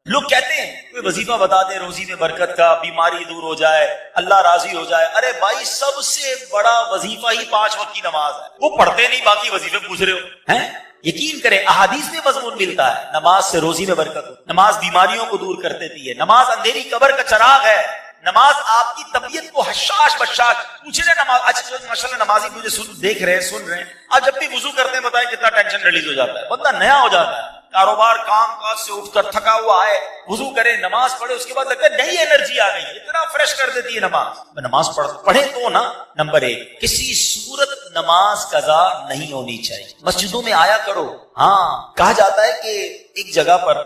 لوگ کہتے ہیں کوئی وظیفہ بتا دے روزی میں برکت کا، بیماری دور ہو جائے، اللہ راضی ہو جائے. ارے بھائی سب سے بڑا وظیفہ ہی 5 وقت کی نماز ہے. وہ پڑھتے نہیں، باقی وظیفے پوچھ رہے ہو ہیں. یقین کریں احادیث میں مضمون ملتا ہے نماز سے روزی میں برکت ہو، نماز بیماریوں کو دور کر دیتی ہے، نماز اندھیری قبر کا چراغ ہے، نماز آپ کی طبیعت کو حشاش بشاش. پوچھے نا نماز آج ماشاءاللہ نمازی مجھے دیکھ رہے ہیں سن رہے ہیں، آج جب بھی وضو کرتے ہیں بتائیں کتنا ٹینشن ریلیز ہو جاتا ہے، بندہ نیا ہو جاتا ہے. کاروبار کام کاج سے اٹھ کر تھکا ہوا آئے، وضو کرے، نماز پڑھے، اس کے بعد لگتا ہے نئی انرجی آ گئی، اتنا فریش کر دیتی ہے نماز. نماز پڑھے تو نا. نمبر 1 کسی صورت نماز قضا نہیں ہونی چاہیے. مسجدوں میں آیا کرو. ہاں کہا جاتا ہے کہ ایک جگہ پر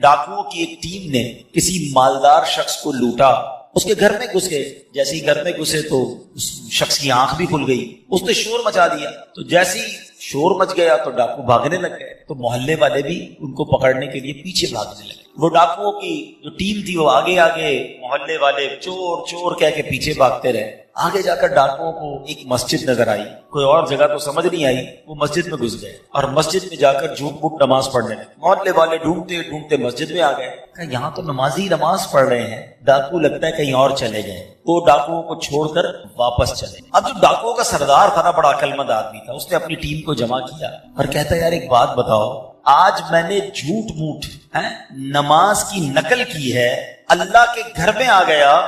ڈاکوؤں کی ایک ٹیم نے کسی مالدار شخص کو لوٹا، اس کے گھر میں گھس گئے. جیسے ہی گھر میں گھسے تو اس شخص کی آنکھ بھی کھل گئی، اس نے شور مچا دیا. تو جیسے ہی شور مچ گیا تو ڈاکو بھاگنے لگ گئے. تو محلے والے بھی ان کو پکڑنے کے لیے پیچھے بھاگنے لگے. وہ ڈاکوؤں کی جو ٹیم تھی وہ آگے آگے، محلے والے چور چور کہہ کے پیچھے بھاگتے رہے. آگے جا کر ڈاکوؤں کو ایک مسجد نظر آئی، کوئی اور جگہ تو سمجھ نہیں آئی، وہ مسجد میں گھس گئے اور مسجد میں جا کر جھوٹ موٹ نماز پڑھنے لگے. محلے والے ڈھونڈتے ڈھونڈتے مسجد میں آ گئے، کہ یہاں تو نمازی نماز پڑھ رہے ہیں، ڈاکو لگتا ہے کہیں اور چلے گئے. وہ ڈاکوؤں کو چھوڑ کر واپس چلے. اب جو ڈاکوؤں کا سردار تھا نا، بڑا عقل مند آدمی تھا، اس نے اپنی ٹیم کو جمع کیا اور کہتا ہے یار ایک بات بتاؤ، آج میں نے جھوٹ موٹ نماز کی نقل کی ہے، اللہ کے گھر میں آ گیا،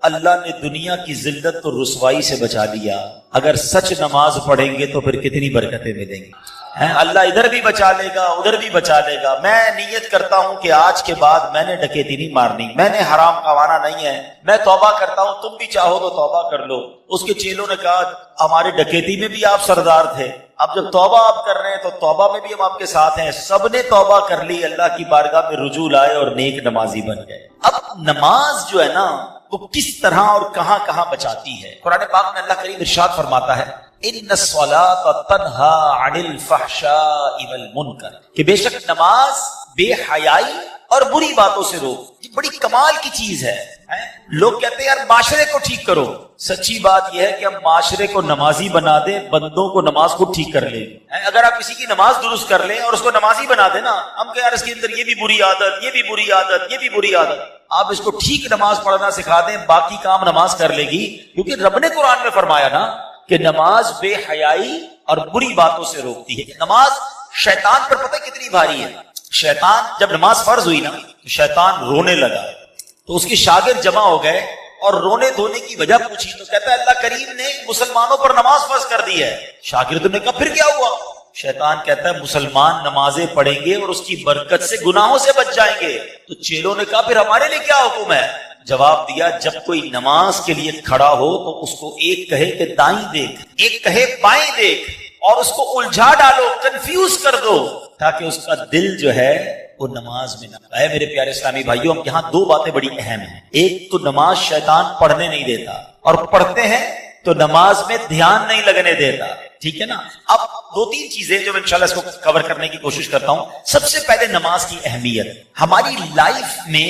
اللہ نے دنیا کی ذلت اور رسوائی سے بچا لیا. اگر سچ نماز پڑھیں گے تو پھر کتنی برکتیں ملیں گی. اللہ ادھر بھی بچا لے گا، ادھر بھی بچا لے گا. میں نیت کرتا ہوں کہ آج کے بعد میں نے ڈکیتی نہیں مارنی، میں نے حرام کمانا نہیں ہے، میں توبہ کرتا ہوں، تم بھی چاہو تو توبہ کر لو. اس کے چیلوں نے کہا ہمارے ڈکیتی میں بھی آپ سردار تھے، اب جب توبہ آپ کر رہے ہیں تو توبہ میں بھی ہم آپ کے ساتھ ہیں. سب نے توبہ کر لی، اللہ کی بارگاہ میں رجوع لائے اور نیک نمازی بن گئے. اب نماز جو ہے نا وہ کس طرح اور کہاں کہاں بچاتی ہے. قرآن پاک میں اللہ کریم ارشاد فرماتا ہے ان الصلاۃ تنہی عن الفحشاء والمنکر، کہ بے شک نماز بے حیائی اور بری باتوں سے روک. یہ بڑی کمال کی چیز ہے. لوگ کہتے ہیں یار معاشرے کو ٹھیک کرو. سچی بات یہ ہے کہ ہم معاشرے کو نمازی بنا دیں، بندوں کو نماز کو ٹھیک کر لیں. اگر آپ کسی کی نماز درست کر لیں اور اس کو نمازی بنا دیں نا، ہم کہ یار اس کے اندر یہ بھی بری عادت، یہ بھی بری عادت، یہ بھی بری عادت. آپ اس کو ٹھیک نماز پڑھنا سکھا دیں، باقی کام نماز کر لے گی. کیونکہ رب نے قرآن میں فرمایا نا کہ نماز بے حیائی اور بری باتوں سے روکتی ہے. نماز شیطان پر پتہ کتنی بھاری ہے. شیطان جب نماز فرض ہوئی نا تو شیطان رونے لگا، تو اس کے شاگرد جمع ہو گئے اور رونے دھونے کی وجہ پوچھی تو کہتا ہے اللہ کریم نے مسلمانوں پر نماز فرض کر دی ہے. شاگردوں نے کہا پھر کیا ہوا؟ شیطان کہتا ہے مسلمان نمازیں پڑھیں گے اور اس کی برکت سے گناہوں سے بچ جائیں گے. تو چیلوں نے کہا پھر ہمارے لیے کیا حکم ہے؟ جواب دیا جب کوئی نماز کے لیے کھڑا ہو تو اس کو ایک کہے کہ دائیں دیکھ، ایک کہے بائیں دیکھ، اور اس کو الجھا ڈالو، کنفیوز کر دو، تاکہ اس کا دل جو ہے وہ نماز میں نہ آئے. میرے پیارے اسلامی بھائیوں، یہاں 2 باتیں بڑی اہم ہیں. ایک تو نماز شیطان پڑھنے نہیں دیتا، اور پڑھتے ہیں تو نماز میں دھیان نہیں لگنے دیتا. ٹھیک ہے نا. اب 2-3 چیزیں جو میں انشاءاللہ اس کو کور کرنے کی کوشش کرتا ہوں. سب سے پہلے نماز کی اہمیت. ہماری لائف میں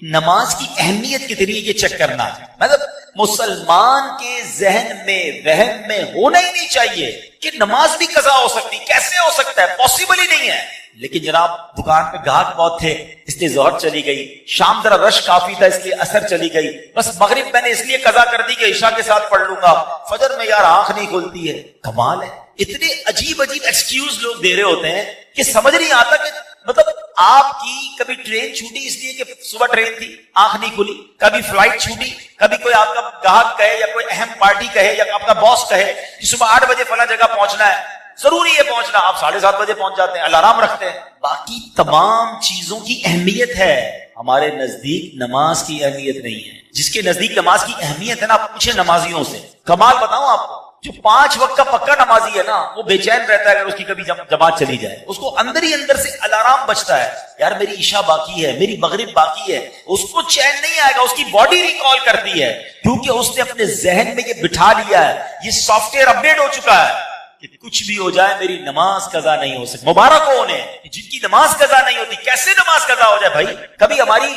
نماز کی اہمیت کتنی ہے یہ چیک کرنا ہے. مطلب مسلمان کے ذہن میں وہم میں ہونا ہی نہیں چاہیے کہ نماز بھی قضا ہو سکتی. کیسے ہو سکتا ہے؟ پاسبل ہی نہیں ہے. لیکن جناب دکان پہ گاہک بہت تھے اس لیے ظہر چلی گئی، شام ذرا رش کافی تھا اس لیے عصر چلی گئی، بس مغرب میں نے اس لیے قضا کر دی کہ عشاء کے ساتھ پڑھ لوں گا، فجر میں یار آنکھ نہیں کھلتی ہے. کمال ہے. اتنے عجیب عجیب ایکسکیوز لوگ دے رہے ہوتے ہیں کہ سمجھ نہیں آتا کہ مطلب آپ کی کبھی ٹرین چھوٹی اس لیے کہ صبح ٹرین تھی آنکھ نہیں کھلی، کبھی فلائٹ چھوٹی، کبھی کوئی آپ کا گاہک کہے یا کوئی اہم پارٹی کہے یا آپ کا باس کہے کہ صبح 8 بجے فلاں جگہ پہنچنا ہے، ضروری ہے پہنچنا، آپ 7:30 بجے پہنچ جاتے ہیں، الارم رکھتے ہیں. باقی تمام چیزوں کی اہمیت ہے، ہمارے نزدیک نماز کی اہمیت نہیں ہے. جس کے نزدیک نماز کی اہمیت ہے نا، آپ پوچھیں نمازیوں سے. کمال بتاؤں آپ کو، جو 5 وقت کا پکا نمازی ہے نا وہ بے چین رہتا ہے اگر اس کی کبھی جماعت چلی جائے. اس کو اندر ہی اندر سے الارم بجتا ہے یار میری عشاء باقی ہے، میری مغرب باقی ہے. اس کو چین نہیں آئے گا، اس کی باڈی ریکال کرتی ہے کیونکہ اس نے اپنے ذہن میں یہ بٹھا لیا ہے، یہ سافٹ ویئر اپڈیٹ ہو چکا ہے کہ کچھ بھی ہو جائے میری نماز قضا نہیں ہو سکتی. مبارک ہو انہیں جن کی نماز قضا نہیں ہوتی. کیسے نماز قضا ہو جائے بھائی؟ کبھی ہماری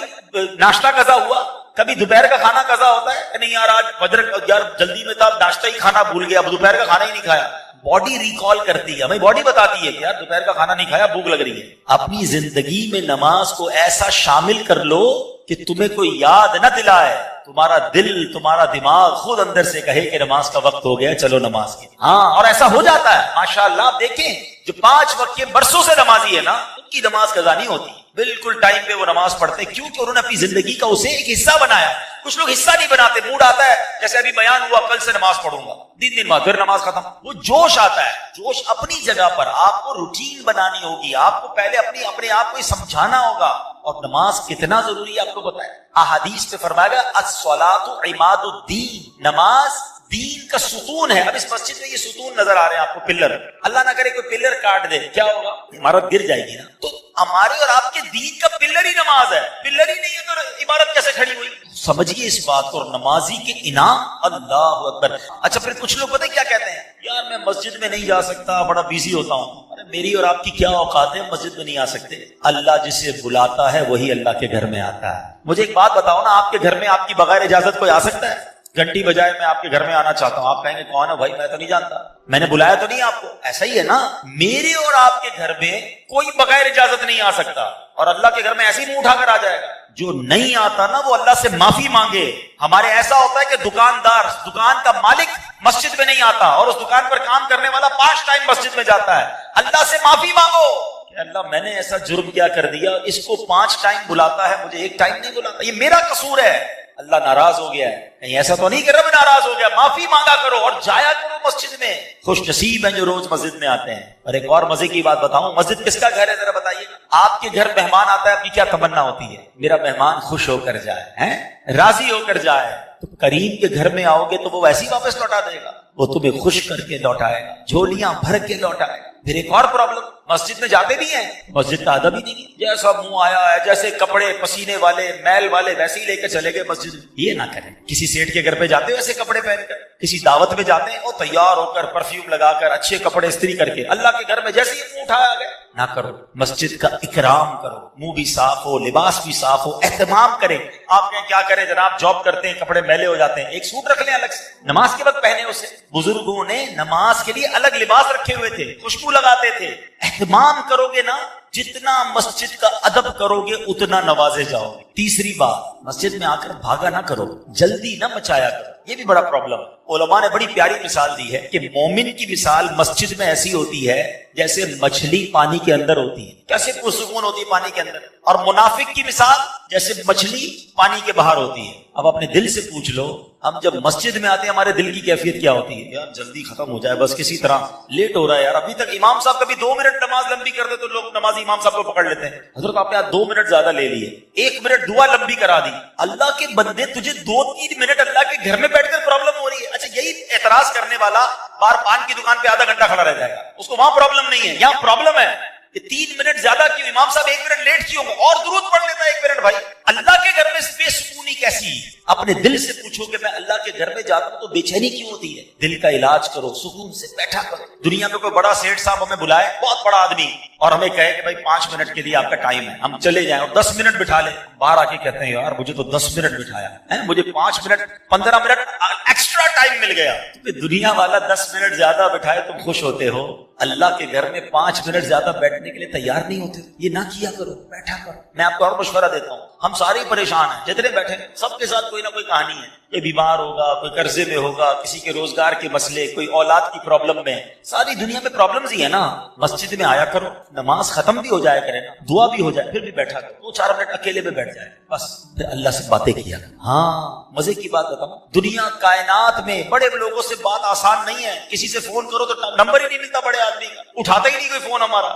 ناشتہ قضا ہوا، کبھی دوپہر کا کھانا قضا ہوتا ہے کہ نہیں یار آج فجر یار جلدی میں تھا، ناشتہ ہی کھانا بھول گیا، اب دوپہر کا کھانا ہی نہیں کھایا. باڈی ریکال کرتی ہے, ہمیں باڈی بتاتی ہے کہ یار دوپہر کا کھانا نہیں کھایا, بھوک لگ رہی ہے. اپنی زندگی میں نماز کو ایسا شامل کر لو کہ تمہیں کوئی یاد نہ دلائے, تمہارا دل تمہارا دماغ خود اندر سے کہے کہ نماز کا وقت ہو گیا, چلو نماز کی. ہاں, اور ایسا ہو جاتا ہے ماشاءاللہ. آپ دیکھیں جو 5 وقت کے برسوں سے نمازی ہے نا, ان کی نماز قضا نہیں ہوتی, بالکل ٹائم پہ وہ نماز پڑھتے, کیونکہ انہوں نے اپنی زندگی کا اسے ایک حصہ بنایا. کچھ لوگ حصہ نہیں بناتے, موڈ آتا ہے جیسے ابھی بیان ہوا کل سے نماز پڑھوں گا, 3 دن بعد پھر نماز ختم. وہ جوش آتا ہے, جوش اپنی جگہ پر. آپ کو روٹین بنانی ہوگی, آپ کو پہلے اپنے آپ کو سمجھانا ہوگا, اور نماز کتنا ضروری ہے آپ کو پتا ہے. احادیث پہ فرمایا گیا الصلاۃ عماد الدین, نماز دین کا ستون ہے. اب اس مسجد میں یہ ستون نظر آ رہے ہیں آپ کو, پلر. اللہ نہ کرے کوئی پلر کاٹ دے, کیا ہوگا؟ عمارت گر جائے گی نا. تو ہمارے اور آپ کے دین کا پلر ہی نماز ہے. پلر ہی نہیں ہے تو عمارت کیسے کھڑی ہوئی؟ سمجھیے اس بات کو. اور نمازی کے انعام, اللہ اکبر. اچھا, پھر کچھ لوگ پتہ کیا کہتے ہیں, یار میں مسجد میں نہیں جا سکتا, بڑا بیزی ہوتا ہوں. ارے میری اور آپ کی کیا اوقات ہے, مسجد میں نہیں آ سکتے. اللہ جسے بلاتا ہے وہی اللہ کے گھر میں آتا ہے. مجھے ایک بات بتاؤ نا, آپ کے گھر میں آپ کی بغیر اجازت کوئی آ سکتا ہے؟ گھنٹی بجائے میں آپ کے گھر میں آنا چاہتا ہوں, آپ کہیں گے کون ہے بھائی, میں تو نہیں جانتا, میں نے بلایا تو نہیں آپ کو. ایسا ہی ہے نا, میرے اور آپ کے گھر میں کوئی بغیر اجازت نہیں آ سکتا, اور اللہ کے گھر میں ایسے ہی منہ اٹھا کر آ جائے گا. جو نہیں آتا نا وہ اللہ سے معافی مانگے. ہمارے ایسا ہوتا ہے کہ دکاندار, دکان کا مالک مسجد میں نہیں آتا, اور اس دکان پر کام کرنے والا 5 ٹائم مسجد میں جاتا ہے. اللہ سے معافی مانگو کہ اللہ میں نے ایسا جرم کیا کر دیا, اس کو 5 ٹائم بلاتا ہے, مجھے 1 ٹائم نہیں بلاتا, یہ میرا قصور ہے, اللہ ناراض ہو گیا ہے. کہیں ایسا تو نہیں کہ رب ناراض ہو گیا. معافی مانگا کرو اور جایا کرو مسجد میں. خوش نصیب ہیں جو روز مسجد میں آتے ہیں. اور ایک اور مزے کی بات بتاؤں, مسجد کس کا گھر ہے ذرا بتائیے. آپ کے گھر مہمان آتا ہے, آپ کی کیا تمنا ہوتی ہے؟ میرا مہمان خوش ہو کر جائے, راضی ہو کر جائے. تو کریم کے گھر میں آؤ گے تو وہ ویسے ہی واپس لوٹا دے گا, وہ تمہیں خوش کر کے لوٹائے گا, جھولیاں بھر کے لوٹائے گا. پھر ایک اور پرابلم, مسجد میں جاتے بھی ہیں, مسجد کا ادب ہی نہیں ہے. جیسا منہ آیا ہے, جیسے کپڑے پسینے والے میل والے ویسے ہی لے کے چلے گئے مسجد. یہ نہ کریں. کسی سیٹ کے گھر پہ جاتے ہو ایسے کپڑے پہن کر, کسی دعوت میں جاتے ہیں اور تیار ہو کر پرفیوم لگا کر اچھے کپڑے استری کر کے, اللہ کے گھر میں جیسے ہی منہ اٹھایا گیا, نہ کرو. مسجد کا اکرام کرو, منہ بھی صاف ہو, لباس بھی صاف ہو, اہتمام کریں. آپ کیا کریں جناب, جاب کرتے ہیں, کپڑے میلے ہو جاتے ہیں, ایک سوٹ رکھ لیں الگ سے, نماز کے وقت پہنے اسے. بزرگوں نے نماز کے لیے الگ لباس رکھے ہوئے تھے, خوشبو لگاتے تھے. اہتمام کرو گے نا, جتنا مسجد کا ادب کرو گے اتنا نوازے جاؤ گے. تیسری بات, مسجد میں آ کر بھاگا نہ کرو, جلدی نہ مچایا کرو. یہ بھی بڑا پرابلم ہے. علماء نے بڑی پیاری مثال دی ہے کہ مومن کی مثال مسجد میں ایسی ہوتی ہے جیسے مچھلی پانی کے اندر ہوتی ہے, کیسے پرسکون ہوتی ہے پانی کے اندر. اور منافق کی مثال جیسے مچھلی پانی کے باہر ہوتی ہے. اب اپنے دل سے پوچھ لو, ہم جب مسجد میں آتے ہیں ہمارے دل کی کیفیت کیا ہوتی ہے؟ یار جلدی ختم ہو جائے بس, کسی طرح لیٹ ہو رہا ہے یار. ابھی تک امام صاحب کبھی 2 منٹ نماز لمبی کرتے تو لوگ نمازی امام صاحب کو پکڑ لیتے ہیں, حضرت آپ نے 2 منٹ زیادہ لے لیے, 1 منٹ دعا لمبی کرا دی. اللہ کے بندے, تجھے 2-3 منٹ اللہ کے گھر میں بیٹھ کر پرابلم ہو رہی ہے. اچھا, یہی اعتراض کرنے والا بار پان کی دکان پہ آدھا گھنٹہ کھڑا رہ جائے گا, اس کو وہاں پرابلم نہیں ہے. یہاں پرابلم ہے کہ 3 منٹ زیادہ کیوں, امام صاحب 1 منٹ لیٹ کیوں, اور درود پڑھ لیتا ہے 1 منٹ. بھائی اللہ کے گھر میں بے سکونی کیسی؟ اپنے دل سے پوچھو کہ میں اللہ کے گھر میں جاتا ہوں تو بے چینی کیوں ہوتی ہے؟ دل کا علاج کرو, سکون سے بیٹھا کرو. دنیا میں کوئی بڑا سیٹ صاحب ہمیں بلائے, بہت بڑا آدمی, اور ہمیں کہے کہ بھائی 5 منٹ کے لیے آپ کا ٹائم ہے, ہم چلے جائیں, اور 10 منٹ بٹھا لیں. باہر آ کے کہتے ہیں یار مجھے تو 10 منٹ بٹھایا ہے, مجھے 5 منٹ 15 منٹ ایکسٹرا ٹائم مل گیا. دنیا والا 10 منٹ زیادہ بٹھائے تم خوش ہوتے ہو, اللہ کے گھر میں 5 منٹ زیادہ بیٹھنے کے لیے تیار نہیں ہوتے. یہ نہ کیا کرو, بیٹھا کرو. میں آپ کو اور مشورہ دیتا ہوں, ہم سارے پریشان ہیں, جتنے بیٹھے سب کے ساتھ کوئی نہ کوئی کہانی ہے. کوئی بیمار ہوگا, کوئی قرضے میں ہوگا, کسی کے روزگار کے مسئلے, کوئی اولاد کی پرابلم میں, ساری دنیا میں پرابلمز ہی ہے نا. مسجد میں آیا کرو, نماز ختم بھی ہو جائے کرے نا, دعا بھی ہو جائے, پھر بھی بیٹھا کرو, 2-4 منٹ اکیلے میں بیٹھ جائے بس, پھر اللہ سے باتیں کیا. ہاں, مزے کی بات بتاؤں, دنیا کائنات میں بڑے لوگوں سے بات آسان نہیں ہے. کسی سے فون کرو تو نمبر ہی نہیں ملتا بڑے آدمی کا, اٹھاتا ہی نہیں کوئی فون ہمارا,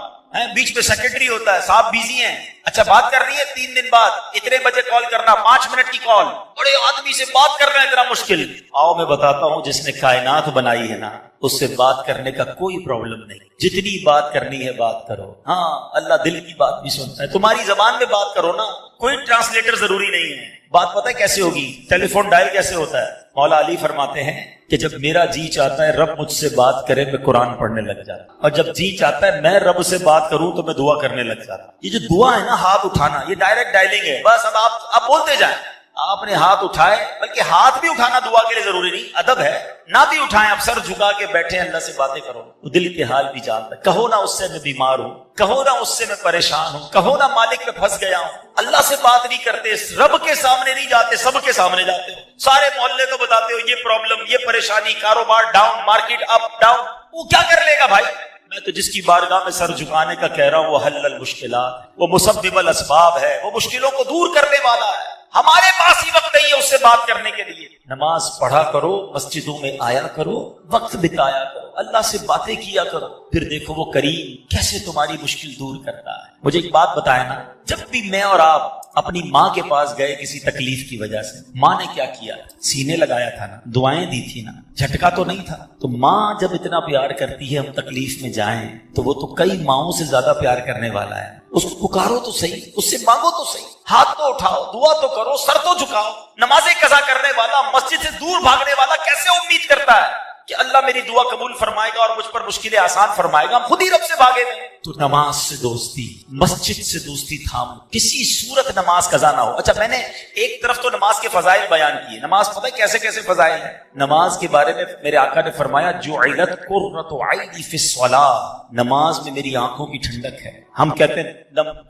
بیچ میں سیکرٹری ہوتا ہے, صاحب بیزی ہیں. اچھا, بات کرنی ہے 3 دن بعد, اتنے بجے کال کرنا, 5 منٹ کی کال, بڑے آدمی سے بات کرنا اتنا مشکل. آؤ میں بتاتا ہوں, جس نے کائنات بنائی ہے نا, اس سے بات کرنے کا کوئی پرابلم نہیں. جتنی بات کرنی ہے بات کرو. ہاں, اللہ دل کی بات بھی سنتا ہے. تمہاری زبان میں بات کرو نا, کوئی ٹرانسلیٹر ضروری نہیں ہے. بات پتہ ہے کیسے ہوگی؟ ٹیلی فون ڈائل کیسے ہوتا ہے؟ مولا علی فرماتے ہیں کہ جب میرا جی چاہتا ہے رب مجھ سے بات کرے, میں قرآن پڑھنے لگ جاتا ہوں, اور جب جی چاہتا ہے میں رب سے بات کروں تو میں دعا کرنے لگ جاتا ہوں. یہ جو دعا ہے نا, ہاتھ اٹھانا, یہ ڈائریکٹ ڈائلنگ ہے. بس اب آپ بولتے جائیں, آپ نے ہاتھ اٹھائے، بلکہ ہاتھ بھی اٹھانا دعا کے لیے ضروری نہیں، ادب ہے، نہ بھی اٹھائیں، آپ سر جھکا کے بیٹھے اللہ سے باتیں کرو، وہ دل کے حال بھی جانتا ہے، کہو نا اس سے میں بیمار ہوں، کہو نا اس سے میں پریشان ہوں، کہو نا مالک میں پھنس گیا ہوں۔ اللہ سے بات نہیں کرتے، رب کے سامنے نہیں جاتے، سب کے سامنے جاتے ہو، سارے محلے کو بتاتے ہو یہ پرابلم، یہ پریشانی، کاروبار ڈاؤن، مارکیٹ اپ ڈاؤن، وہ کیا کر لے گا بھائی؟ میں تو جس کی بارگاہ میں سر جھکانے کا کہہ رہا ہوں وہ حل المشکلات ہے، وہ مسبب الاسباب ہے، وہ مشکلوں کو دور کرنے والا ہے۔ ہمارے پاس ہی وقت نہیں ہے اس سے بات کرنے کے لیے۔ نماز پڑھا کرو، مسجدوں میں آیا کرو، وقت بتایا کرو، اللہ سے باتیں کیا کرو، پھر دیکھو وہ کریم کیسے تمہاری مشکل دور کرتا ہے۔ مجھے ایک بات بتائے نا، جب بھی میں اور آپ اپنی ماں کے پاس گئے کسی تکلیف کی وجہ سے، ماں نے کیا کیا؟ سینے لگایا تھا نا، دعائیں دی تھی نا، جھٹکا تو نہیں تھا۔ تو ماں جب اتنا پیار کرتی ہے، ہم تکلیف میں جائیں تو وہ تو کئی ماؤں سے زیادہ پیار کرنے والا ہے۔ اس کو پکارو تو صحیح، اس سے مانگو تو صحیح، ہاتھ تو اٹھاؤ، دعا تو کرو، سر تو جھکاؤ۔ نمازیں قضا کرنے والا، مسجد سے دور بھاگنے والا کیسے امید کرتا ہے کہ اللہ میری دعا قبول فرمائے گا اور مجھ پر مشکلیں آسان فرمائے گا؟ ہم خود ہی رب سے بھاگے ہوئے۔ تو نماز سے دوستی، مسجد سے دوستی تھام، کسی صورت نماز قضا نہ ہو۔ اچھا، میں نے ایک طرف تو نماز کے فضائل بیان کیے، نماز پتہ ہے کیسے کیسے فضائل ہیں؟ نماز کے بارے میں میرے آقا نے فرمایا جعلت قرۃ عینی فی الصلاۃ، نماز میں میری آنکھوں کی ٹھنڈک ہے۔ ہم کہتے ہیں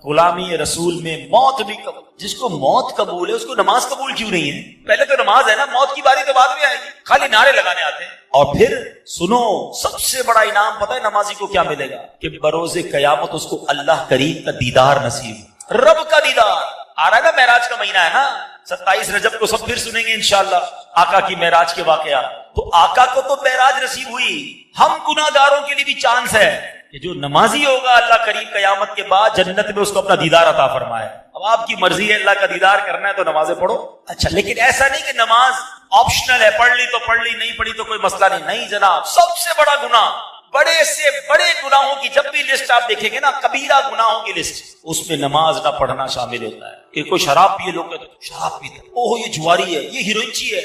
غلامی رسول میں موت بھی قبول، جس کو موت قبول ہے اس کو نماز قبول کیوں نہیں ہے؟ پہلے تو نماز ہے نا، موت کی باری تو بعد میں آئے گی، خالی نعرے لگانے آتے ہیں۔ اور پھر سنو، سب سے بڑا انعام پتہ ہے نمازی کو کیا ملے گا؟ کہ بروز قیامت اس کو اللہ کریم کا دیدار نصیب، رب کا دیدار۔ آ رہا ہے نا معراج کا مہینہ ہے نا، 27 رجب کو سب پھر سنیں گے انشاءاللہ آقا کی معراج کے واقعہ۔ تو آقا کو تو معراج نصیب ہوئی، ہم گناہ گاروں کے لیے بھی چانس ہے کہ جو نمازی ہوگا اللہ کریم قیامت کے بعد جنت میں اس کو اپنا دیدار عطا فرمائے۔ اب آپ کی مرضی ہے، اللہ کا دیدار کرنا ہے تو نمازیں پڑھو۔ اچھا، لیکن ایسا نہیں کہ نماز آپشنل ہے، پڑھ لی تو پڑھ لی، نہیں پڑھی تو کوئی مسئلہ نہیں۔ نہیں جناب، سب سے بڑا گناہ، بڑے سے بڑے گناہوں کی جب بھی لسٹ آپ دیکھیں گے نا، کبیرہ گناہوں کی لسٹ، اس میں نماز نہ پڑھنا شامل ہوتا ہے۔ کہ کوئی شراب پیے، لوگ کہتے ہیں شراب پیتا ہے، اوہ یہ جواری ہے، یہ ہیروئنچی ہے،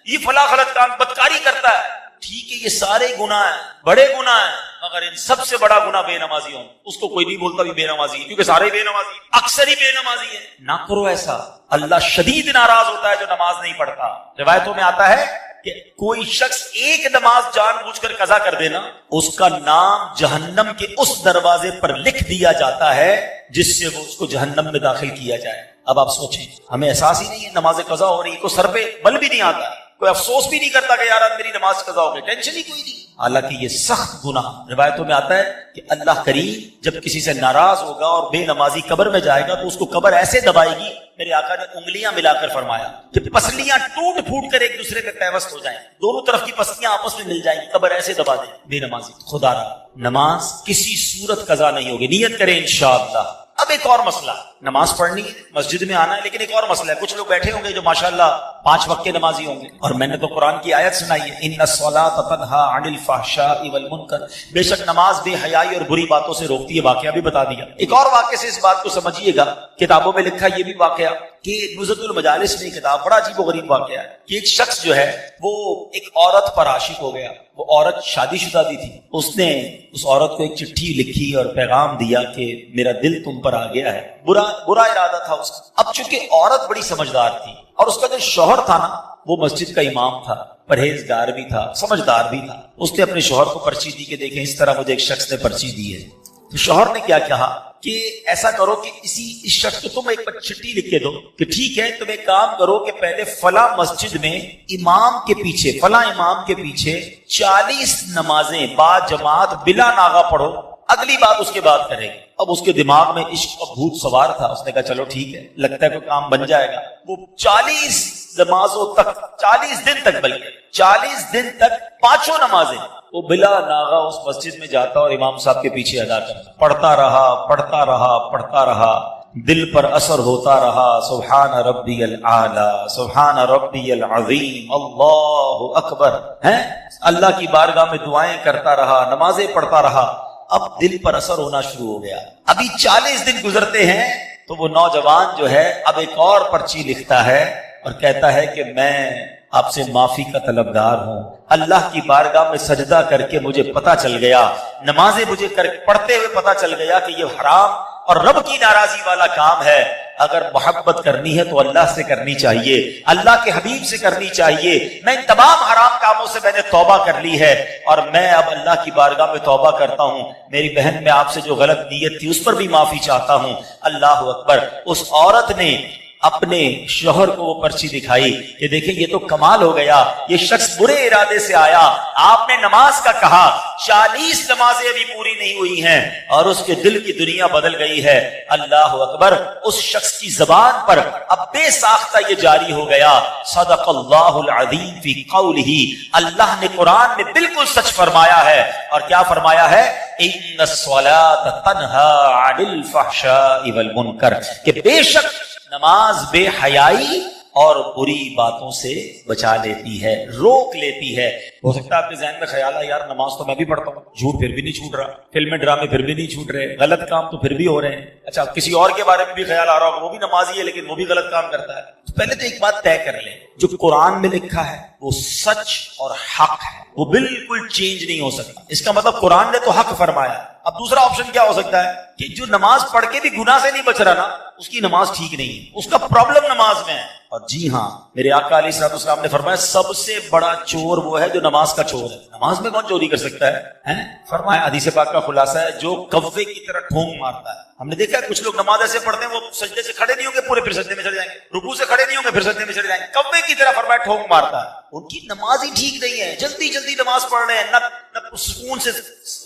یہ فلاں غلط کام، بدکاری کرتا ہے۔ ٹھیک ہے، یہ سارے گناہ ہیں، بڑے گناہ ہیں، مگر ان سب سے بڑا گناہ بے نمازی ہوں۔ اس کو کوئی نہیں بولتا بھی بے نمازی ہے، کیونکہ سارے بے نمازی ہیں، اکثر ہی بے نمازی ہیں۔ نہ کرو ایسا، اللہ شدید ناراض ہوتا ہے جو نماز نہیں پڑھتا۔ روایتوں میں آتا ہے کہ کوئی شخص ایک نماز جان بوجھ کر قضا کر دینا، اس کا نام جہنم کے اس دروازے پر لکھ دیا جاتا ہے جس سے وہ اس کو جہنم میں داخل کیا جائے۔ اب آپ سوچیں، ہمیں احساس ہی نہیں ہے نماز قضا ہو رہی ہے، کوئی سر پہ بل بھی نہیں آتا، کوئی افسوس بھی نہیں کرتا کہ یار میری نماز قضا ہو گئی، ٹینشن ہی کوئی نہیں۔ حالانکہ یہ سخت گناہ، روایتوں میں آتا ہے کہ اللہ کریم جب کسی سے ناراض ہوگا اور بے نمازی قبر میں جائے گا تو اس کو قبر ایسے دبائے گی، میرے آقا نے انگلیاں ملا کر فرمایا کہ پسلیاں ٹوٹ پھوٹ کر ایک دوسرے پہ پیوست ہو جائیں، دونوں طرف کی پسلیاں آپس میں مل جائیں گی، قبر ایسے دبا دے بے نمازی۔ خدا را نماز کسی صورت قضا نہیں ہوگی، نیت کریں انشاءاللہ۔ اب ایک اور مسئلہ، نماز پڑھنی ہے، مسجد میں آنا ہے، لیکن ایک اور مسئلہ ہے، کچھ لوگ بیٹھے ہوں گے جو ماشاءاللہ 5 وقت کے نمازی ہوں گے، اور میں نے تو قرآن کی آیت سنائی ہے ان الصلاۃ تنہا عن الفحشاء والمنکر، بے شک نماز بے حیائی اور بری باتوں سے روکتی ہے۔ واقعہ بھی بتا دیا۔ ایک اور واقعے سے اس بات کو سمجھیے گا، کتابوں میں لکھا یہ بھی واقعہ کہ نزہۃ المجالس میں کتاب، بڑا عجیب و غریب واقعہ ہے کہ ایک شخص جو ہے وہ ایک عورت پر عاشق ہو گیا۔ وہ عورت شادی شدہ بھی تھی، اس نے اس عورت کو ایک چٹھی لکھی اور پیغام دیا کہ میرا دل تم پر آ گیا ہے، برا ارادہ تھا اس کا۔ اب چونکہ عورت بڑی سمجھدار تھی اور اس کا جو شوہر تھا نا وہ مسجد کا امام تھا، پرہیزگار بھی تھا، سمجھدار بھی تھا، اس نے اپنے شوہر کو پرچی دی کہ دیکھیں اس طرح مجھے ایک شخص نے پرچی دی ہے۔ تو شوہر نے کیا کہا کہ ایسا کرو کہ اس شخص کو تم ایک چٹھی لکھ کے دو کہ ٹھیک ہے تم ایک کام کرو کہ پہلے فلاں مسجد میں امام کے پیچھے، فلاں امام کے پیچھے 40 نمازیں با جماعت بلا ناغہ پڑھو، اگلی بات اس کے بعد کرے گی۔ اب اس کے دماغ میں عشق کا بھوت سوار تھا، اس نے کہا چلو ٹھیک ہے، لگتا ہے کوئی کام بن جائے گا۔ وہ 40 نمازوں تک، 40 دن تک، بلکہ 40 دن تک 5 نمازیں وہ بلا ناغہ اس مسجد میں جاتا اور امام صاحب کے پیچھے ادا کرتا، پڑھتا رہا، دل پر اثر ہوتا رہا۔ سبحان ربی العالی، سبحان ربی العظیم، اللہ اکبر، اللہ کی بارگاہ میں دعائیں کرتا رہا، نمازیں پڑھتا رہا۔ اب دل پر اثر ہونا شروع ہو گیا۔ ابھی 40 دن گزرتے ہیں تو وہ نوجوان جو ہے اب ایک اور پرچی لکھتا ہے اور کہتا ہے کہ میں آپ سے معافی کا طلبگار ہوں، اللہ کی بارگاہ میں سجدہ کر کے مجھے پتا چل گیا، نمازیں مجھے پڑھتے ہوئے پتا چل گیا کہ یہ حرام اور رب کی ناراضی والا کام ہے، اگر محبت کرنی ہے تو اللہ سے کرنی چاہیے، اللہ کے حبیب سے کرنی چاہیے۔ میں ان تمام حرام کاموں سے میں نے توبہ کر لی ہے اور میں اب اللہ کی بارگاہ میں توبہ کرتا ہوں۔ میری بہن میں آپ سے جو غلط نیت تھی اس پر بھی معافی چاہتا ہوں۔ اللہ اکبر۔ اس عورت نے اپنے شوہر کو وہ پرچی دکھائی کہ دیکھیں یہ تو کمال ہو گیا، یہ شخص برے ارادے سے آیا، آپ نے نماز کا کہا، 40 نمازیں ابھی پوری نہیں ہوئی ہیں اور اس کے دل کی دنیا بدل گئی ہے۔ اللہ اکبر۔ اس شخص کی زبان پر اب بے ساختہ یہ جاری ہو گیا، صدق اللہ العظیم فی قولہ، اللہ نے قرآن میں بالکل سچ فرمایا ہے۔ اور کیا فرمایا ہے؟ ان الصلاۃ تنہی عن الفحشاء والمنکر، کہ بے شک نماز بے حیائی اور بری باتوں سے بچا لیتی ہے، روک لیتی ہے۔ ہو سکتا ہے آپ کے ذہن میں خیال ہے یار نماز تو میں بھی پڑھتا ہوں، جھوٹ پھر بھی نہیں چھوٹ رہا، فلمیں ڈرامے پھر بھی نہیں چھوٹ رہے، غلط کام تو پھر بھی ہو رہے ہیں۔ اچھا کسی اور کے بارے میں بھی خیال آ رہا ہوگا وہ بھی نمازی ہے لیکن وہ بھی غلط کام کرتا ہے۔ تو پہلے تو ایک بات طے کر لیں، جو قرآن میں لکھا ہے وہ سچ اور حق ہے، وہ بالکل چینج نہیں ہو سکتا۔ اس کا مطلب قرآن نے تو حق فرمایا۔ اب دوسرا آپشن کیا ہو سکتا ہے کہ جو نماز پڑھ کے بھی گناہ سے نہیں بچ رہا نا، اس کی نماز ٹھیک نہیں ہے، اس کا پرابلم نماز میں ہے۔ اور جی ہاں، میرے آقا علیہ الصلوۃ والسلام نے فرمایا سب سے بڑا چور وہ ہے جو نماز کا چور ہے۔ نماز میں کون چوری کر سکتا ہے؟ فرمایا حدیث پاک کا خلاصہ ہے جو کوے کی طرح ٹھونگ مارتا ہے۔ ہم نے دیکھا ہے کچھ لوگ نماز ایسے پڑھتے ہیں وہ سجدے سے کھڑے نہیں ہوں گے پورے پھر سجدے میں چڑھ جائیں گے، رکوع سے کھڑے نہیں ہوں گے پھر سجدے میں چڑھ جائیں گے، کوے کی طرح فرمایا ٹھونگ مارتا ہے۔ ان کی نماز ہی ٹھیک نہیں ہے، جلدی جلدی نماز پڑھ رہے ہیں، نہ سکون سے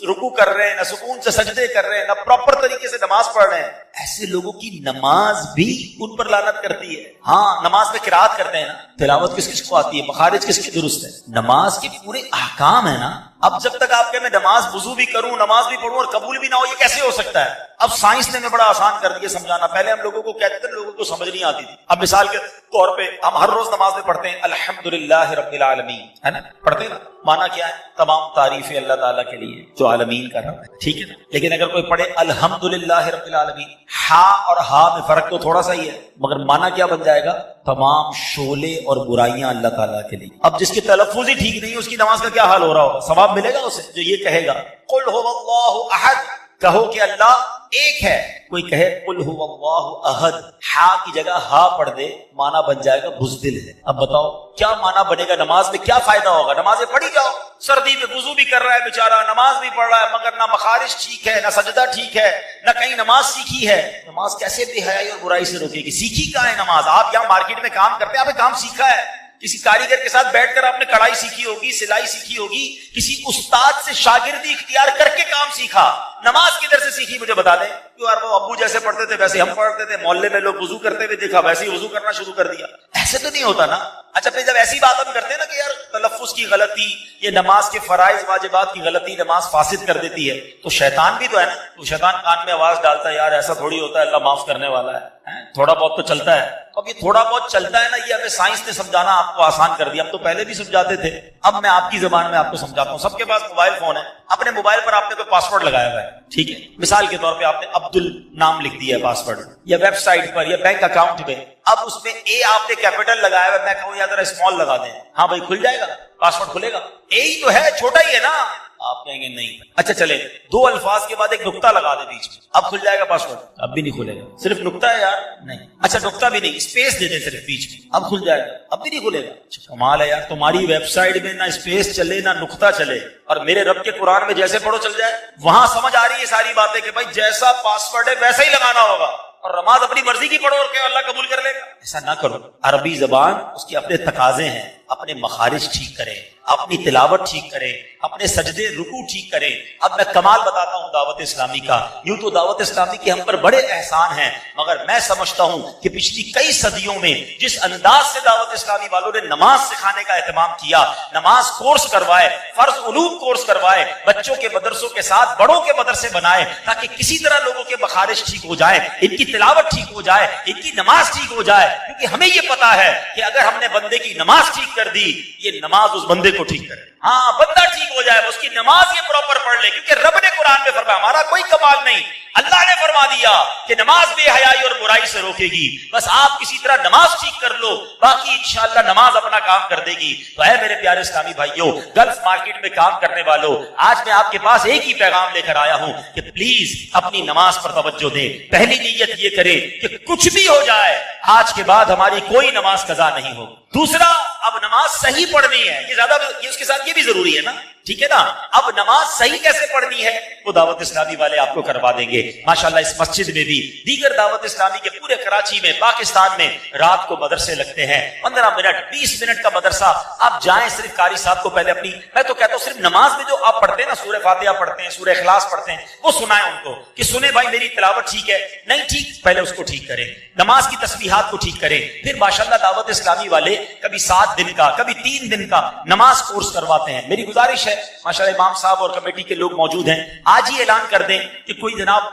رکوع کر رہے ہیں، نہ سکون سے سجدے کر رہے ہیں، نہ پراپر طریقے سے نماز پڑھ رہے ہیں۔ ایسے لوگوں کی نماز بھی ان پر لعنت کرتی ہے۔ ہاں نماز میں قرات کرتے ہیں نا، تلاوت کس کس کو آتی ہے، مخارج کس کے درست ہے، نماز کے پورے احکام ہے نا۔ اب جب تک آپ کہ میں نماز وضو بھی کروں، نماز بھی پڑھوں اور قبول بھی نہ ہو، یہ کیسے ہو سکتا ہے؟ اب سائنس نے بڑا آسان کر دیا سمجھانا۔ پہلے ہم لوگوں کو کہتے تھے، لوگوں کو سمجھ نہیں آتی تھی۔ اب مثال کے طور پہ ہم ہر روز نماز میں پڑھتے ہیں الحمدللہ رب العالمین، ہے نا، پڑھتے ہیں نا۔ مانا کیا ہے؟ تمام تعریفیں اللہ تعالیٰ کے لیے جو عالمین کا رب ہے، ٹھیک ہے نا۔ لیکن اگر کوئی پڑھے الحمدللہ رب العالمین، ہا اور ہا میں فرق تو تھوڑا سا ہی ہے، مگر مانا کیا بن جائے گا؟ تمام شعلے اور برائیاں اللہ تعالیٰ کے لیے۔ اب جس کی تلفظ ہی ٹھیک نہیں ہے اس کی نماز کا کیا حال ہو رہا ہوگا؟ ثواب ملے گا اسے جو یہ کہے گا قل هو اللہ احد، کہو کہ اللہ ایک ہے۔ کوئی کہے قل هو اللہ احد، ہا کی جگہ ہا پڑھ دے، مانا بن جائے گا بزدل ہے۔ اب بتاؤ کیا مانا بنے گا؟ نماز میں کیا فائدہ ہوگا؟ نمازیں پڑھی جاؤ، سردی میں وضو بھی کر رہا ہے بیچارہ، نماز بھی پڑھ رہا ہے، مگر نہ مخارج ٹھیک ہے، نہ سجدہ ٹھیک ہے، نہ کہیں نماز سیکھی ہے۔ نماز کیسے بے حیائی اور برائی سے روکے گی؟ سیکھی کہاں ہے نماز؟ آپ یہاں مارکیٹ میں کام کرتے ہیں، آپ نے کام سیکھا ہے، کسی کاریگر کے ساتھ بیٹھ کر آپ نے کڑھائی سیکھی ہوگی، سلائی سیکھی ہوگی، کسی استاد سے شاگردی اختیار کر کے کام سیکھا۔ نماز کدھر سے سیکھی مجھے بتا دیں؟ یار وہ ابو جیسے پڑھتے تھے ویسے ہم پڑھتے تھے، محلے میں لوگ وضو کرتے ہوئے دیکھا ویسے ہی وضو کرنا شروع کر دیا۔ ایسے تو نہیں ہوتا نا۔ اچھا پھر جب ایسی بات ہم کرتے ہیں نا کہ یار تلفظ کی غلطی، یہ نماز کے فرائض واجبات کی غلطی نماز فاسد کر دیتی ہے، تو شیطان بھی تو ہے نا، تو شیطان کان میں آواز ڈالتا ہے یار ایسا تھوڑی ہوتا ہے، اللہ معاف کرنے والا ہے، تھوڑا بہت تو چلتا ہے۔ اب یہ تھوڑا بہت چلتا ہے نا، یہ ہمیں سائنس نے سمجھانا آپ کو آسان کر دیا۔ ہم تو پہلے بھی سمجھاتے تھے، اب میں آپ کی زبان میں آپ کو سمجھاتا ہوں۔ سب کے پاس موبائل فون ہے، اپنے موبائل پر آپ نے کوئی پاسورڈ لگایا ہوا ہے، ٹھیک ہے، مثال کے طور پہ آپ نے عبدل نام لکھ دیا ہے پاسورڈ، یا ویب سائٹ پر یا بینک اکاؤنٹ میں، اب اس میں اے آپ نے کیپٹل لگایا ہوا ہے، میں کہوں یا ذرا اسمال لگا دیں، ہاں بھائی کھل جائے گا، پاسورڈ کھلے گا؟ اے ہی تو ہے، چھوٹا ہی ہے نا۔ آپ کہیں گے نہیں، اچھا چلے 2 الفاظ کے بعد ایک نقطہ لگا دے بیچ میں، اب کھل جائے گا پاسورڈ؟ اب بھی نہیں کھلے گا، صرف نقطہ ہے یار، نہیں۔ اچھا نقطہ بھی نہیں، اسپیس دے دیں صرف بیچ میں، اب کھل جائے گا؟ اب بھی نہیں کھلے گا۔ کمال ہے یار، تمہاری ویب سائٹ میں نہ اسپیس چلے نہ نقطہ چلے، اور میرے رب کے قرآن میں جیسے پڑھو چل جائے۔ وہاں سمجھ آ رہی ہے ساری باتیں کہ بھائی جیسا پاسورڈ ہے ویسا ہی لگانا ہوگا، اور نماز اپنی مرضی کی پڑھو اور کہ اللہ قبول کر لے گا۔ ایسا نہ کرو۔ عربی زبان اس کے اپنے تقاضے ہیں، اپنے مخارج ٹھیک کریں، اپنی تلاوت ٹھیک کریں، اپنے سجدے رکوع ٹھیک کریں۔ اب میں کمال بتاتا ہوں دعوت اسلامی کا۔ یوں تو دعوت اسلامی کے ہم پر بڑے احسان ہیں، مگر میں سمجھتا ہوں کہ پچھلی کئی صدیوں میں جس انداز سے دعوت اسلامی والوں نے نماز سکھانے کا اہتمام کیا، نماز کورس کروائے، فرض علوم کورس کروائے، بچوں کے مدرسوں کے ساتھ بڑوں کے مدرسے بنائے، تاکہ کسی طرح لوگوں کے مخارج ٹھیک ہو جائے، ان کی تلاوت ٹھیک ہو جائے، ان کی نماز ٹھیک ہو جائے، کیونکہ ہمیں یہ پتا ہے کہ اگر ہم نے بندے کی نماز ٹھیک کر دی، یہ نماز اس بندے کو ٹھیک کرے۔ ہاں بندہ ٹھیک ہو جائے، اس کی نماز یہ پراپر پڑھ لے، کیونکہ رب نے قرآن میں فرمایا، ہمارا کوئی کمال نہیں، اللہ نے فرما دیا کہ نماز بے حیائی اور برائی سے روکے گی، بس آپ کسی طرح نماز ٹھیک کر لو، باقی انشاءاللہ نماز اپنا کام کر دے گی۔ تو اے میرے پیارے اسلامی بھائیوں، گلف مارکیٹ میں کام کرنے والوں، آج میں آپ کے پاس ایک ہی پیغام لے کر آیا ہوں کہ پلیز اپنی نماز پر توجہ دیں۔ پہلی نیت یہ کریں کہ کچھ بھی ہو جائے آج کے بعد ہماری کوئی نماز قضا نہیں ہو۔ دوسرا، اب نماز صحیح پڑھنی ہے، یہ زیادہ اس کے ساتھ یہ بھی ضروری ہے نا، ٹھیک ہے نا؟ اب نماز صحیح کیسے پڑھنی ہے وہ دعوت اسلامی والے آپ کو کروا دیں گے ماشاءاللہ۔ اس مسجد میں بھی، دیگر دعوت اسلامی کے پورے کراچی میں، پاکستان میں رات کو مدرسے لگتے ہیں، 15 منٹ 20 منٹ کا مدرسہ، آپ جائیں صرف قاری صاحب کو پہلے اپنی، میں تو کہتا ہوں صرف نماز میں جو آپ پڑھتے ہیں نا، سورہ فاتحہ پڑھتے ہیں، سورہ اخلاص پڑھتے ہیں، وہ سنائیں ان کو کہ سنیں بھائی میری تلاوت ٹھیک ہے، نہیں ٹھیک پہلے اس کو ٹھیک کریں، نماز کی تسبیحات کو ٹھیک کریں، پھر ماشاءاللہ دعوت اسلامی والے کبھی 7 دن کا، کبھی 3 دن کا نماز کورس کرواتے ہیں۔ میری گزارش ہے ماشاءاللہ، امام صاحب اور کمیٹی کے لوگ موجود ہیں، آج ہی اعلان کر دیں کہ کوئی جناب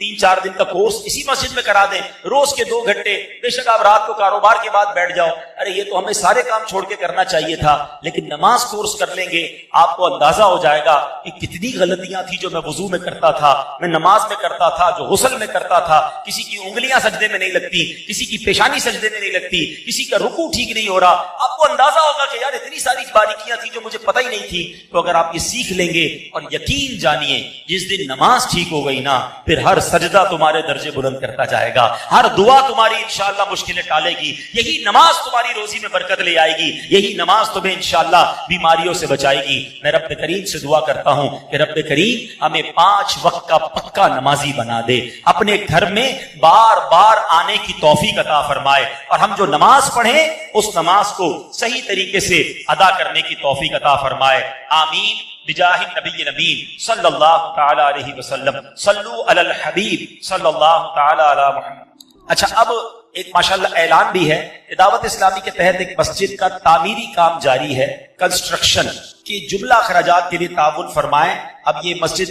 3-4 دن کا کورس اسی مسجد میں کرا دیں، روز کے 2 گھنٹے، بے شک آپ رات کو کاروبار کے بعد بیٹھ جاؤ، ارے یہ تو ہمیں سارے کام چھوڑ کے کرنا چاہیے تھا، لیکن نماز کورس کر لیں گے، آپ کو اندازہ ہو جائے گا کہ کتنی غلطیاں تھی جو میں وضو میں کرتا تھا، میں نماز میں کرتا تھا، جو غسل میں کرتا تھا، کسی کی انگلیاں سجدے میں نہیں لگتی، کسی کی پیشانی سجدے میں نہیں لگتی، کسی کا رکوع ٹھیک نہیں ہو رہا، آپ کو اندازہ ہوگا کہ یار اتنی ساری باریکیاں تھیں جو مجھے پتہ ہی نہیں تھی۔ تو اگر آپ یہ سیکھ لیں گے، اور یقین جانیے جس دن نماز ٹھیک ہو گئی نا، پھر ہر سجدہ تمہارے درجے بلند کرتا جائے گا، ہر دعا تمہاری انشاءاللہ مشکلیں ٹالے گی، یہی نماز تمہاری روزی میں برکت لے آئے گی، یہی نماز تمہیں انشاءاللہ بیماریوں سے بچائے گی۔ میں رب کریم سے دعا کرتا ہوں کہ رب کریم ہمیں 5 وقت کا پکا نمازی بنا دے، اپنے گھر میں بار بار آنے کی توفیق عطا فرمائے، اور ہم جو نماز پڑھیں اس نماز کو صحیح طریقے سے ادا کرنے کی توفیق عطا فرمائے، آمین بجاہ النبی الامین صلی اللہ تعالی علیہ وسلم، صلو علی الحبیب صلی اللہ تعالی علی محمد۔ اچھا، اب ایک ماشاءاللہ اعلان بھی ہے کہ دعوت اسلامی کے تحت ایک مسجد کا تعمیری کام جاری ہے، کنسٹرکشن کی جملہ اخراجات کے لیے تعاون فرمائیں۔ اب یہ مسجد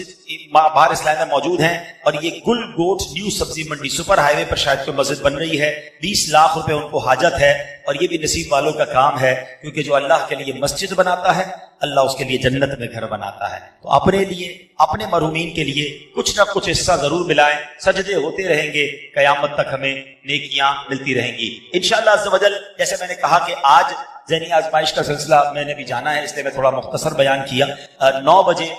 باہر اسلام میں موجود ہیں، اور یہ گل گوٹ نیو سبزی منڈی سپر ہائی وے پر شاید کوئی مسجد بن رہی ہے، 20 لاکھ روپے ان کو حاجت ہے، اور یہ بھی نصیب والوں کا کام ہے، کیونکہ جو اللہ کے لیے مسجد بناتا ہے اللہ اس کے لیے جنت میں گھر بناتا ہے۔ تو اپنے لیے، اپنے مرحومین کے لیے کچھ نہ کچھ حصہ ضرور ملائیں، سجدے ہوتے رہیں گے، قیامت تک ہمیں نیکیاں ملتی رہیں گی انشاءاللہ عز و جل۔ جیسے میں نے کہا کہ آج ذہنی آزمائش کا سلسلہ میں نے بھی جانا ہے، اس لیے میں تھوڑا مختصر بیان کیا۔ 9 بجے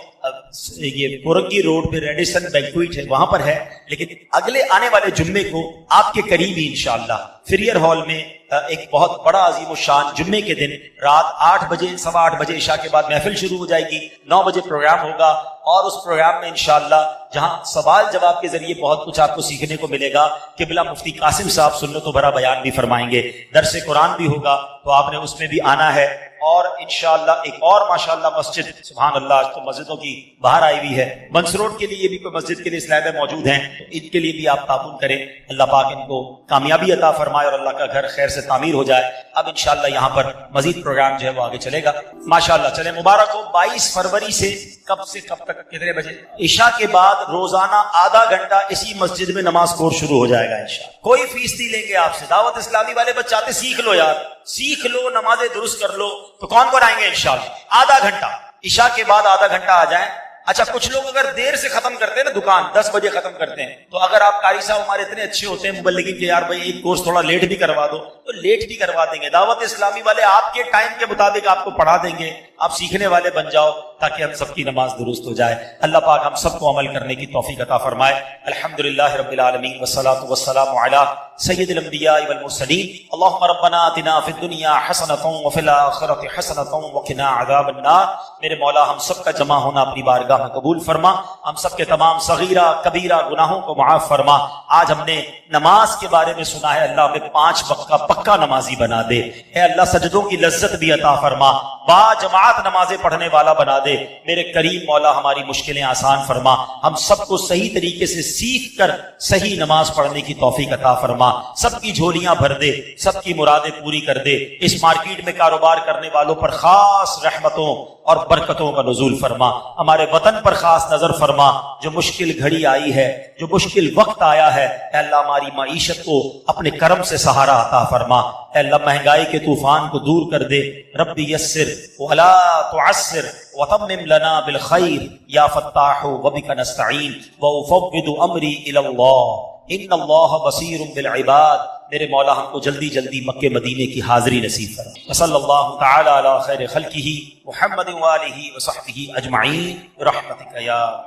یہ کورنگی روڈ پہ ریڈیسن بینکویٹ ہے، وہاں پر ہے، لیکن اگلے آنے والے جمعے کو آپ کے قریب ہی انشاءاللہ فریئر ہال میں ایک بہت بڑا عظیم الشان جمعے کے دن رات 8 بجے 8:15 بجے عشاء کے بعد محفل شروع ہو جائے گی، 9 بجے پروگرام ہوگا، اور اس پروگرام میں انشاءاللہ جہاں سوال جواب کے ذریعے بہت کچھ آپ کو سیکھنے کو ملے گا، قبلہ مفتی قاسم صاحب سنت و بھرا بیان بھی فرمائیں گے، درس قرآن بھی ہوگا، تو آپ نے اس میں بھی آنا ہے۔ اور انشاءاللہ ایک اور ماشاءاللہ مسجد، سبحان اللہ، آج تو مسجدوں کی باہر آئی ہوئی ہے، منس روڈ کے لیے یہ بھی کوئی مسجد کے لیے اسلام میں موجود ہیں، تو ان کے لیے بھی آپ تعاون کریں، اللہ پاک ان کو کامیابی عطا فرمائے اور اللہ کا گھر خیر سے تعمیر ہو جائے۔ اب انشاءاللہ یہاں پر مزید پروگرام جو ہے وہ آگے چلے گا ماشاءاللہ۔ چلے مبارک ہو۔ 22 فروری سے کب تک کتنے بجے؟ عشاء کے بعد روزانہ آدھا گھنٹہ اسی مسجد میں نماز کورس شروع ہو جائے گا انشاءاللہ۔ کوئی فیس نہیں لیں گے آپ سے، دعوت اسلامی والے بس چاہتے سیکھ لو یار، سیکھ لو، نمازیں درست کر لو، تو کون آئیں گے انشاءاللہ؟ آدھا گھنٹہ عشاء کے بعد آدھا گھنٹہ آ جائیں۔ اچھا، کچھ لوگ اگر دیر سے ختم کرتے ہیں نا، دکان 10 بجے ختم کرتے ہیں، تو اگر آپ قاری صاحب ہمارے اتنے اچھے ہوتے ہیں مبلغین کہ یار بھائی ایک کورس تھوڑا لیٹ بھی کروا دو، تو لیٹ بھی کروا دیں گے۔ دعوت اسلامی والے آپ کے ٹائم کے مطابق آپ کو پڑھا دیں گے، آپ سیکھنے والے بن جاؤ تاکہ ہم سب کی نماز درست ہو جائے۔ اللہ پاک ہم سب کو عمل کرنے کی توفیق عطا فرمائے۔ الحمدللہ رب العالمین والصلاۃ والسلام علی سید الانبیاء والمرسلین۔ اللهم ربنا آتنا فی الدنیا حسنۃ وفی الآخرۃ حسنۃ وقنا عذاب النار۔ میرے مولا ہم سب کا جمع ہونا اپنی بارگاہ میں قبول فرما، ہم سب کے تمام صغیرہ کبیرہ گناہوں کو معاف فرما۔ آج ہم نے نماز کے بارے میں سنا ہے، اللہ ہمیں 5 وقت کا پکا نمازی بنا دے، اے اللہ سجدوں کی لذت بھی عطا فرما، با جماعت نمازیں پڑھنے والا بنا دے، میرے کریم مولا ہماری مشکلیں آسان فرما، ہم سب کو صحیح طریقے سے سیکھ کر صحیح نماز پڑھنے کی توفیق عطا فرما، سب کی جھولیاں بھر دے، سب کی مرادیں پوری کر دے، اس مارکیٹ میں کاروبار کرنے والوں پر خاص رحمتوں اور برکتوں کا نزول فرما، ہمارے وطن پر خاص نظر فرما، جو مشکل گھڑی آئی ہے، جو مشکل وقت آیا ہے، اے اللہ ہمارے ہماری معیشت کو اپنے کرم سے سہارا عطا فرما، اے اللہ مہنگائی کے طوفان کو دور کر دے، رب یسر ولا تعسر وتمم لنا بالخیر یا فتاح وبک نستعین وافوض امری الی اللہ ان اللہ بصیر بالعباد۔ میرے مولا ہم کو جلدی جلدی مکہ مدینے کی حاضری نصیب فرما۔ وصلی اللہ تعالی علی خیر خلقہ محمد وآلہ وصحبہ اجمعین برحمتک یا